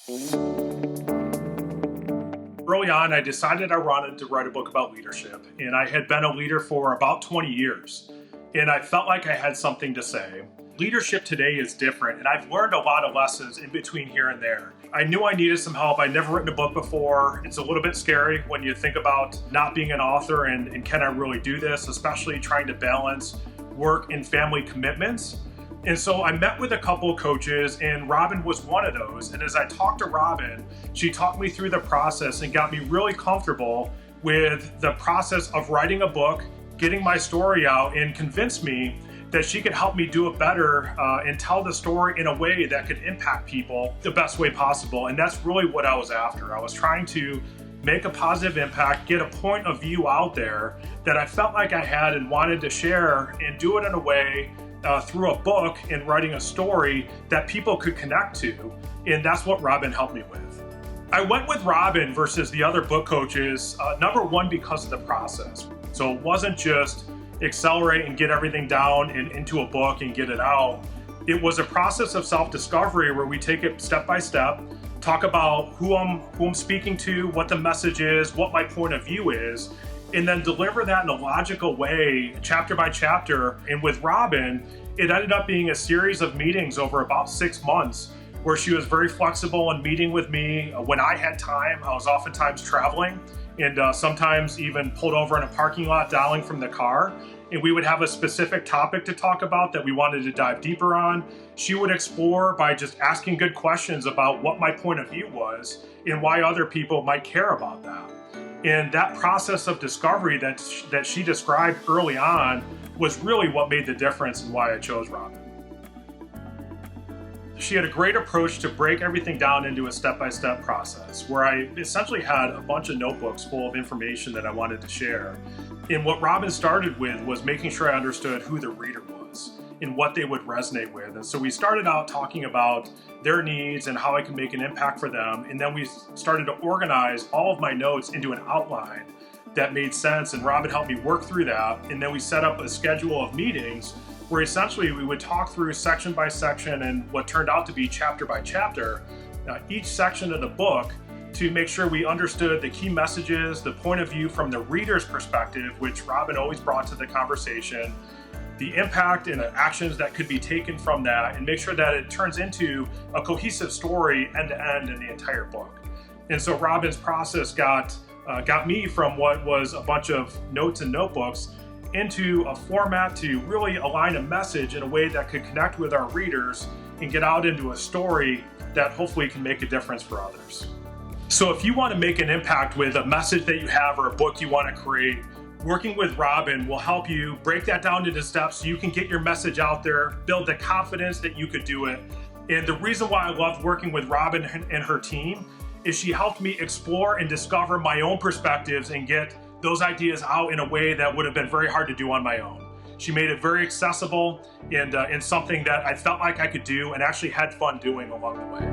Early on, I decided I wanted to write a book about leadership, and I had been a leader for about 20 years, and I felt like I had something to say. Leadership today is different, and I've learned a lot of lessons in between here and there. I knew I needed some help. I'd never written a book before. It's a little bit scary when you think about not being an author and can I really do this, especially trying to balance work and family commitments. And so I met with a couple of coaches, and Robin was one of those. And as I talked to Robin, she talked me through the process and got me really comfortable with the process of writing a book, getting my story out, and convinced me that she could help me do it better and tell the story in a way that could impact people the best way possible. And that's really what I was after. I was trying to make a positive impact, get a point of view out there that I felt like I had and wanted to share, and do it in a way through a book and writing a story that people could connect to. And that's what Robin helped me with. I went with Robin versus the other book coaches, number one, because of the process. So it wasn't just accelerate and get everything down and into a book and get it out. It was a process of self-discovery where we take it step by step, talk about who I'm speaking to, what the message is, what my point of view is, and then deliver that in a logical way, chapter by chapter. And with Robin, it ended up being a series of meetings over about 6 months where she was very flexible in meeting with me. When I had time, I was oftentimes traveling and sometimes even pulled over in a parking lot dialing from the car. And we would have a specific topic to talk about that we wanted to dive deeper on. She would explore by just asking good questions about what my point of view was and why other people might care about that. And that process of discovery that she described early on was really what made the difference and why I chose Robin. She had a great approach to break everything down into a step-by-step process where I essentially had a bunch of notebooks full of information that I wanted to share. And what Robin started with was making sure I understood who the reader was and what they would resonate with. And so we started out talking about their needs and how I could make an impact for them. And then we started to organize all of my notes into an outline that made sense. And Robin helped me work through that. And then we set up a schedule of meetings where essentially we would talk through section by section and what turned out to be chapter by chapter, each section of the book, to make sure we understood the key messages, the point of view from the reader's perspective, which Robin always brought to the conversation, the impact and the actions that could be taken from that, and make sure that it turns into a cohesive story end to end in the entire book. And so Robin's process got me from what was a bunch of notes and notebooks into a format to really align a message in a way that could connect with our readers and get out into a story that hopefully can make a difference for others. So if you want to make an impact with a message that you have or a book you want to create, working with Robin will help you break that down into steps so you can get your message out there, build the confidence that you could do it. And the reason why I loved working with Robin and her team is she helped me explore and discover my own perspectives and get those ideas out in a way that would have been very hard to do on my own. She made it very accessible and something that I felt like I could do and actually had fun doing along the way.